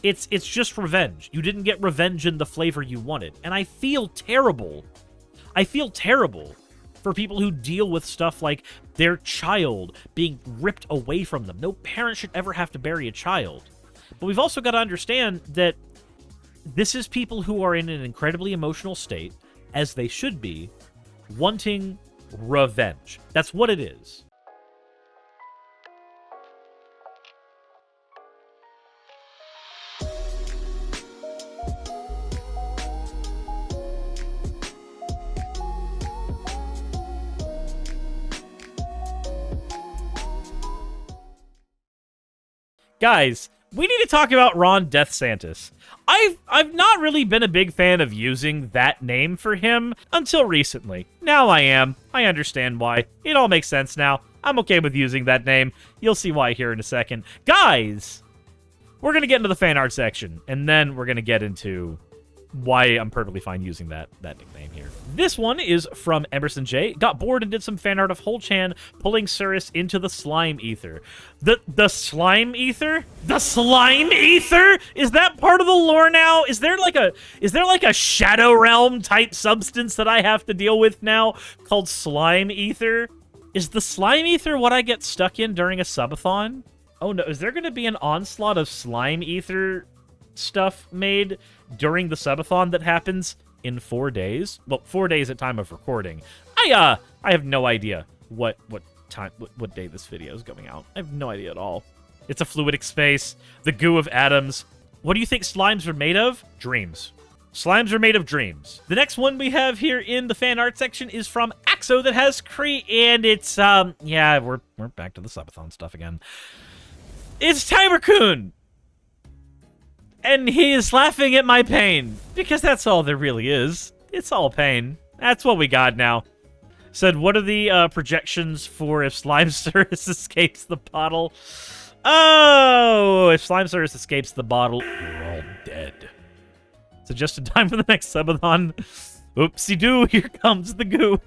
It's just revenge. You didn't get revenge in the flavor you wanted. And I feel terrible. I feel terrible for people who deal with stuff like their child being ripped away from them. No parent should ever have to bury a child. But we've also got to understand that this is people who are in an incredibly emotional state, as they should be, wanting revenge. That's what it is. Guys, we need to talk about Ron DEATHsantis. I've not really been a big fan of using that name for him until recently. Now I am. I understand why. It all makes sense now. I'm okay with using that name. You'll see why here in a second. Guys, we're going to get into the fan art section, and then we're going to get into why I'm perfectly fine using that nickname here. This one is from Emerson J. Got bored and did some fan art of Hol-chan pulling Suris into the slime ether. The slime ether? The slime ether? Is that part of the lore now? Is there like a Shadow Realm type substance that I have to deal with now called slime ether? Is the slime ether what I get stuck in during a subathon? Oh no, is there going to be an onslaught of slime ether stuff made during the subathon that happens in 4 days? Well, 4 days at time of recording. I have no idea what day this video is going out. I have no idea at all. It's a fluidic space, the goo of atoms. What do you think slimes are made of? Dreams. Slimes are made of dreams. The next one we have here in the fan art section is from Axo that has and it's yeah, we're back to the subathon stuff again. It's Timer-kun! And he is laughing at my pain, because that's all there really is. It's all pain. That's what we got now. Said, what are the projections for if Slime Suris escapes the bottle? Oh, if Slime Suris escapes the bottle, we're all dead. So just in time for the next subathon. Oopsie-doo, here comes the goo.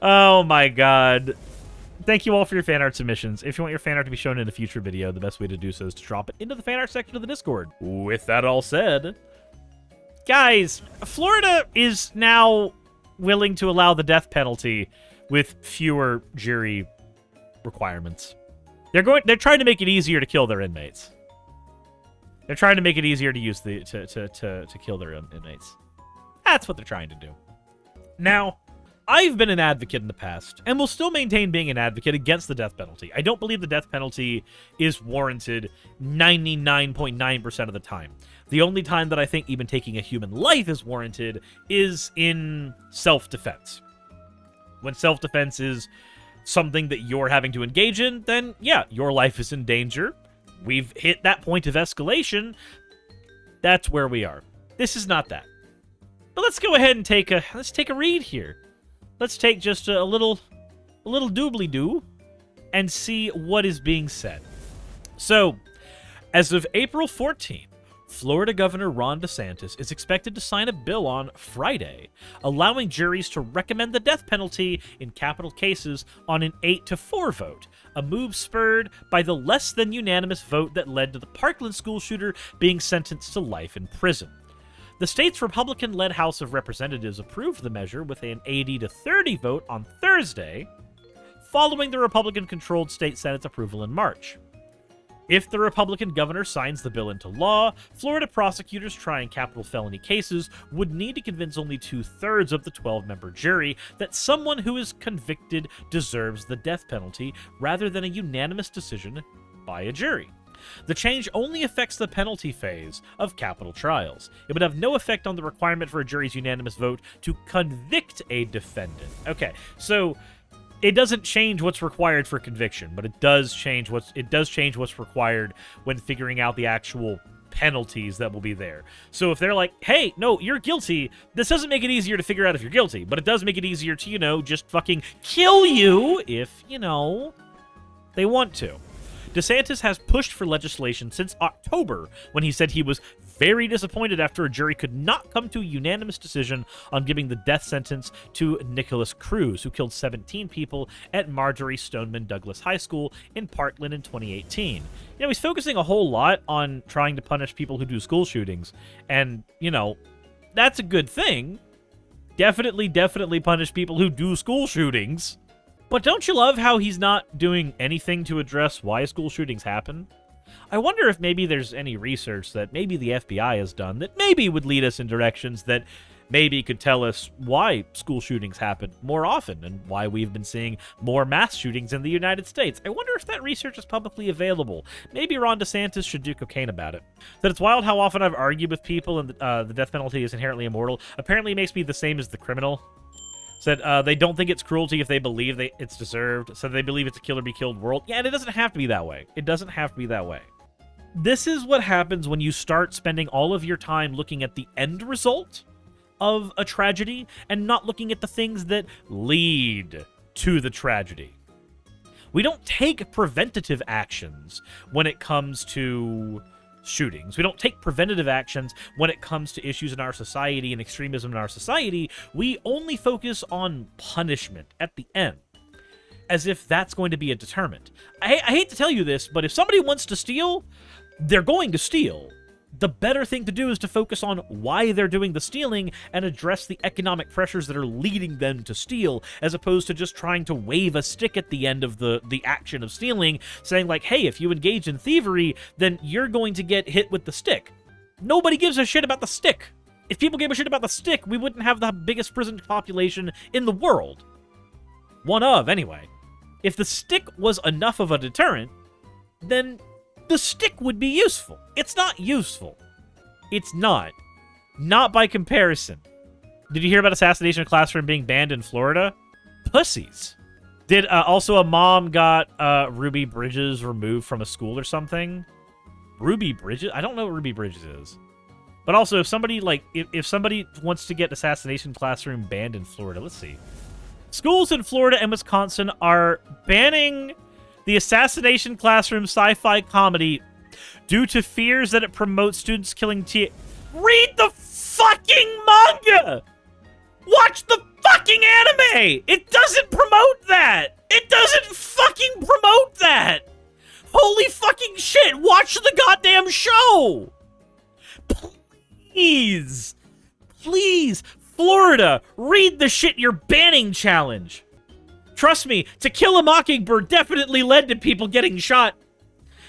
Oh my god. Thank you all for your fan art submissions. If you want your fan art to be shown in a future video, the best way to do so is to drop it into the fan art section of the Discord. With that all said, guys, Florida is now willing to allow the death penalty with fewer jury requirements. They're trying to make it easier to kill their inmates. They're trying to make it easier to use to kill their inmates. That's what they're trying to do. Now, I've been an advocate in the past, and will still maintain being an advocate against the death penalty. I don't believe the death penalty is warranted 99.9% of the time. The only time that I think even taking a human life is warranted is in self-defense. When self-defense is something that you're having to engage in, then yeah, your life is in danger. We've hit that point of escalation. That's where we are. This is not that. But let's go ahead and take a read here. Let's take just a little doobly-doo and see what is being said. So, as of April 14th, Florida Governor Ron DEATHsantis is expected to sign a bill on Friday, allowing juries to recommend the death penalty in capital cases on an 8-4 vote, a move spurred by the less-than-unanimous vote that led to the Parkland school shooter being sentenced to life in prison. The state's Republican-led House of Representatives approved the measure with an 80-30 vote on Thursday, following the Republican-controlled state Senate's approval in March. If the Republican governor signs the bill into law, Florida prosecutors trying capital felony cases would need to convince only 2/3 of the 12-member jury that someone who is convicted deserves the death penalty, rather than a unanimous decision by a jury. The change only affects the penalty phase of capital trials. It would have no effect on the requirement for a jury's unanimous vote to convict a defendant. Okay, so it doesn't change what's required for conviction, but it does change what's required when figuring out the actual penalties that will be there. So if they're like, hey, no, you're guilty, this doesn't make it easier to figure out if you're guilty, but it does make it easier to, just fucking kill you if, they want to. DeSantis has pushed for legislation since October, when he said he was very disappointed after a jury could not come to a unanimous decision on giving the death sentence to Nicholas Cruz, who killed 17 people at Marjorie Stoneman Douglas High School in Parkland in 2018. He's focusing a whole lot on trying to punish people who do school shootings, and, that's a good thing. Definitely punish people who do school shootings. But don't you love how he's not doing anything to address why school shootings happen? I wonder if maybe there's any research that maybe the FBI has done that maybe would lead us in directions that maybe could tell us why school shootings happen more often and why we've been seeing more mass shootings in the United States. I wonder if that research is publicly available. Maybe Ron DeSantis should do cocaine about it. That it's wild how often I've argued with people and the death penalty is inherently immoral. Apparently it makes me the same as the criminal. Said they don't think it's cruelty if they believe it's deserved. So they believe it's a kill or be killed world. Yeah, and it doesn't have to be that way. It doesn't have to be that way. This is what happens when you start spending all of your time looking at the end result of a tragedy and not looking at the things that lead to the tragedy. We don't take preventative actions when it comes to shootings. We don't take preventative actions when it comes to issues in our society and extremism in our society. We only focus on punishment at the end, as if that's going to be a deterrent. I hate to tell you this, but if somebody wants to steal, they're going to steal. The better thing to do is to focus on why they're doing the stealing and address the economic pressures that are leading them to steal, as opposed to just trying to wave a stick at the end of the action of stealing, saying like, hey, if you engage in thievery, then you're going to get hit with the stick. Nobody gives a shit about the stick. If people gave a shit about the stick, we wouldn't have the biggest prison population in the world. One of, anyway. If the stick was enough of a deterrent, then the stick would be useful. It's not useful. It's not. Not by comparison. Did you hear about assassination classroom being banned in Florida? Pussies. Did also a mom got Ruby Bridges removed from a school or something? Ruby Bridges? I don't know what Ruby Bridges is. But also, if somebody if somebody wants to get assassination classroom banned in Florida, let's see. Schools in Florida and Wisconsin are banning the assassination classroom sci-fi comedy due to fears that it promotes students killing Read the fucking manga! Watch the fucking anime! It doesn't promote that! It doesn't fucking promote that! Holy fucking shit! Watch the goddamn show! Please! Please! Florida, read the shit you're banning challenge! Trust me, To Kill a Mockingbird definitely led to people getting shot.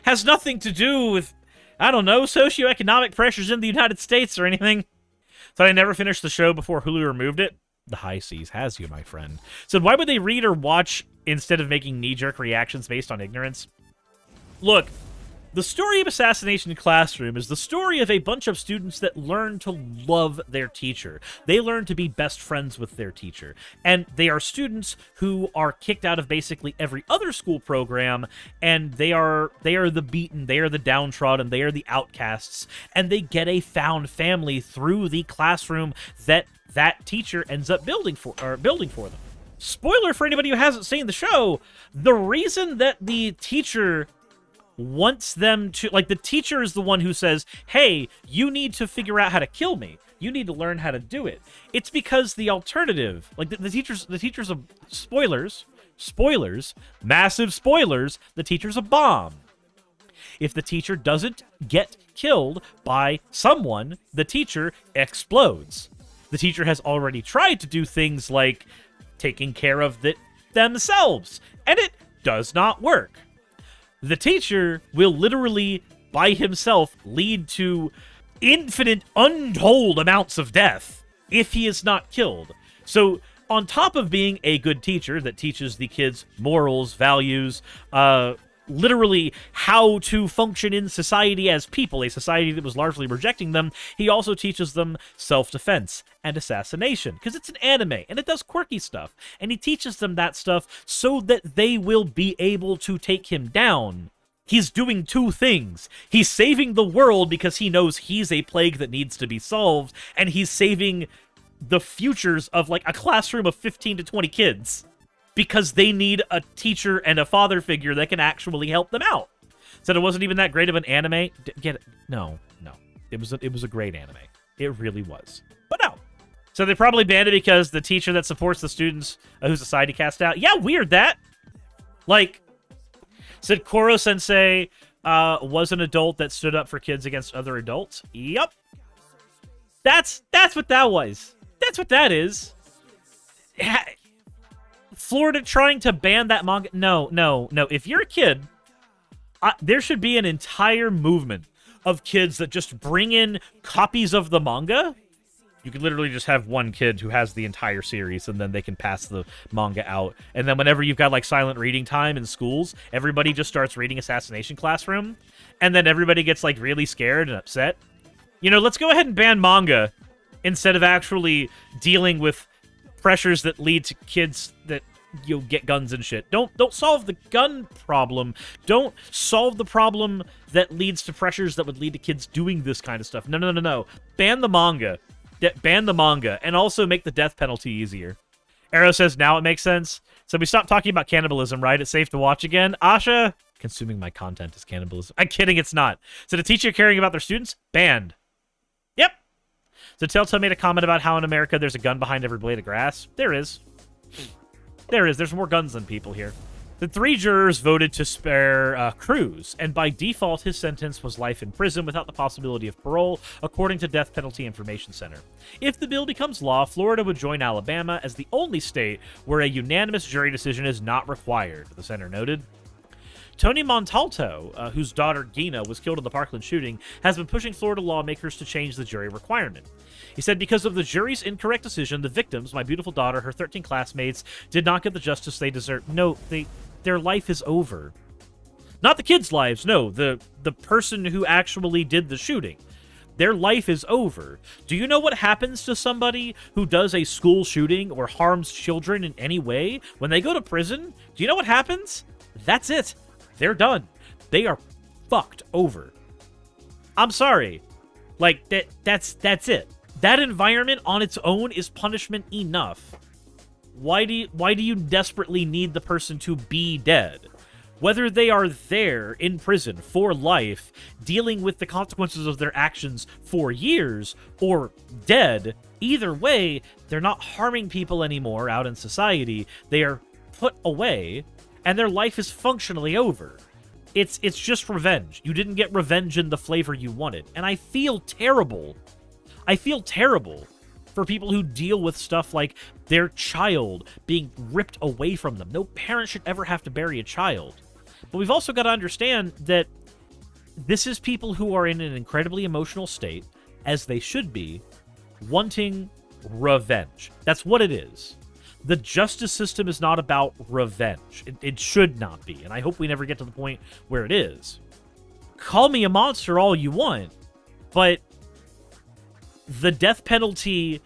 Has nothing to do with, I don't know, socioeconomic pressures in the United States or anything. So I never finished the show before Hulu removed it. The high seas has you, my friend. So why would they read or watch instead of making knee-jerk reactions based on ignorance? Look, the story of Assassination Classroom is the story of a bunch of students that learn to love their teacher. They learn to be best friends with their teacher. And they are students who are kicked out of basically every other school program, and they are the beaten, they are the downtrodden, they are the outcasts, and they get a found family through the classroom that teacher ends up building for them. Spoiler for anybody who hasn't seen the show, the reason that the teacher wants them to, the teacher is the one who says, hey, you need to figure out how to kill me. You need to learn how to do it. It's because the alternative, the teacher's a, spoilers, massive spoilers, the teacher's a bomb. If the teacher doesn't get killed by someone, the teacher explodes. The teacher has already tried to do things like taking care of themselves, and it does not work. The teacher will literally, by himself, lead to infinite, untold amounts of death if he is not killed. So, on top of being a good teacher that teaches the kids morals, values, literally how to function in society as people, a society that was largely rejecting them, he also teaches them self-defense and assassination, because it's an anime, and it does quirky stuff, and he teaches them that stuff so that they will be able to take him down. He's doing two things. He's saving the world because he knows he's a plague that needs to be solved, and he's saving the futures of, a classroom of 15 to 20 kids, because they need a teacher and a father figure that can actually help them out. Said it wasn't even that great of an anime. Get it? No. It was a great anime. It really was. But no. So they probably banned it because the teacher that supports the students whose society cast out. Yeah, weird that. Like, said Koro Sensei was an adult that stood up for kids against other adults. Yep. That's what that was. That's what that is. Florida trying to ban that manga. No. If you're a kid, there should be an entire movement of kids that just bring in copies of the manga. You could literally just have one kid who has the entire series, and then they can pass the manga out. And then whenever you've got, like, silent reading time in schools, everybody just starts reading Assassination Classroom, and then everybody gets, like, really scared and upset. You know, let's go ahead and ban manga instead of actually dealing with pressures that lead to kids that, you know, get guns and shit. Don't solve the gun problem. Don't solve the problem that leads to pressures that would lead to kids doing this kind of stuff. No. Ban the manga. Ban the manga, and also make the death penalty easier. Arrow says, now it makes sense. So we stopped talking about cannibalism, right? It's safe to watch again. Asha, consuming my content is cannibalism. I'm kidding, it's not. So the teacher caring about their students, banned. Yep. So Telltale made a comment about how in America there's a gun behind every blade of grass. There is. There's more guns than people here. The 3 jurors voted to spare Cruz, and by default, his sentence was life in prison without the possibility of parole, according to Death Penalty Information Center. If the bill becomes law, Florida would join Alabama as the only state where a unanimous jury decision is not required, the center noted. Tony Montalto, whose daughter Gina was killed in the Parkland shooting, has been pushing Florida lawmakers to change the jury requirement. He said because of the jury's incorrect decision, the victims, my beautiful daughter, her 13 classmates, did not get the justice they deserve. No, their life is over. Not the kids' lives, no, the person who actually did the shooting. Their life is over. Do you know what happens to somebody who does a school shooting or harms children in any way? When they go to prison, do you know what happens? That's it. They're done. They are fucked over. I'm sorry. Like, that's it. That environment on its own is punishment enough. Why do you desperately need the person to be dead? Whether they are there in prison for life, dealing with the consequences of their actions for years, or dead, either way, they're not harming people anymore out in society. They are put away, and their life is functionally over. It's just revenge. You didn't get revenge in the flavor you wanted. And I feel terrible. I feel terrible for people who deal with stuff like their child being ripped away from them. No parent should ever have to bury a child. But we've also got to understand that this is people who are in an incredibly emotional state, as they should be, wanting revenge. That's what it is. The justice system is not about revenge. It should not be, and I hope we never get to the point where it is. Call me a monster all you want, but the death penalty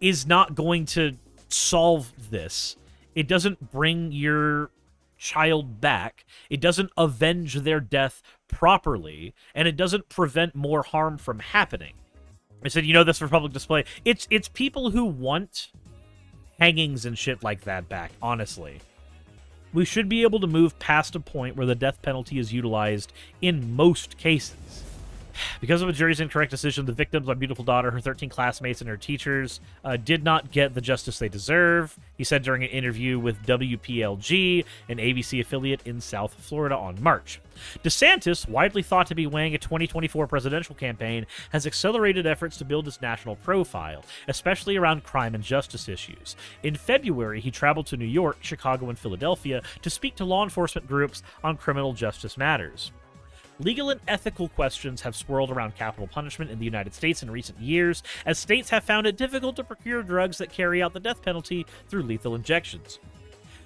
is not going to solve this. It doesn't bring your child back. It doesn't avenge their death properly, and it doesn't prevent more harm from happening. I said, you know, this for public display. It's people who want hangings and shit like that back, honestly. We should be able to move past a point where the death penalty is utilized in most cases. Because of a jury's incorrect decision, the victims, my beautiful daughter, her 13 classmates, and her teachers did not get the justice they deserve, he said during an interview with WPLG, an ABC affiliate in South Florida on March. DeSantis, widely thought to be weighing a 2024 presidential campaign, has accelerated efforts to build his national profile, especially around crime and justice issues. In February, he traveled to New York, Chicago, and Philadelphia to speak to law enforcement groups on criminal justice matters. Legal and ethical questions have swirled around capital punishment in the United States in recent years, as states have found it difficult to procure drugs that carry out the death penalty through lethal injections.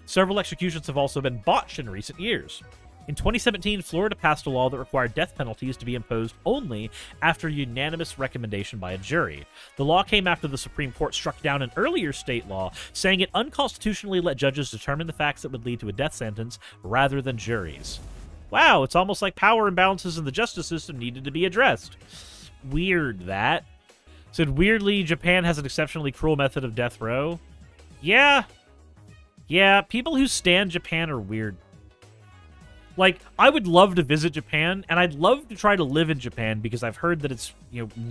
Several executions have also been botched in recent years. In 2017, Florida passed a law that required death penalties to be imposed only after unanimous recommendation by a jury. The law came after the Supreme Court struck down an earlier state law, saying it unconstitutionally let judges determine the facts that would lead to a death sentence rather than juries. Wow, it's almost like power imbalances in the justice system needed to be addressed. Weird, that. Said, weirdly, Japan has an exceptionally cruel method of death row. Yeah, people who stand Japan are weird. Like, I would love to visit Japan, and I'd love to try to live in Japan because I've heard that it's,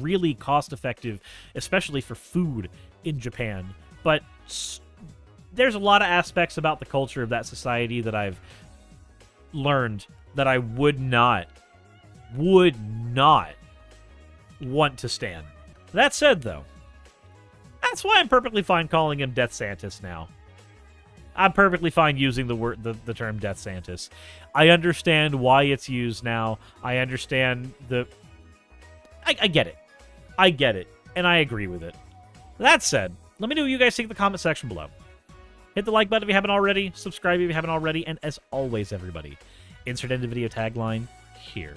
really cost-effective, especially for food in Japan. But there's a lot of aspects about the culture of that society that I've learned that I would not want to stand. That said, though, that's why I'm perfectly fine calling him DEATHsantis now. I'm perfectly fine using the term DEATHsantis. I understand why it's used now. I understand I get it. I get it, and I agree with it. That said, let me know what you guys think in the comment section below. Hit the like button if you haven't already, subscribe if you haven't already, and as always, everybody, insert end of video tagline here.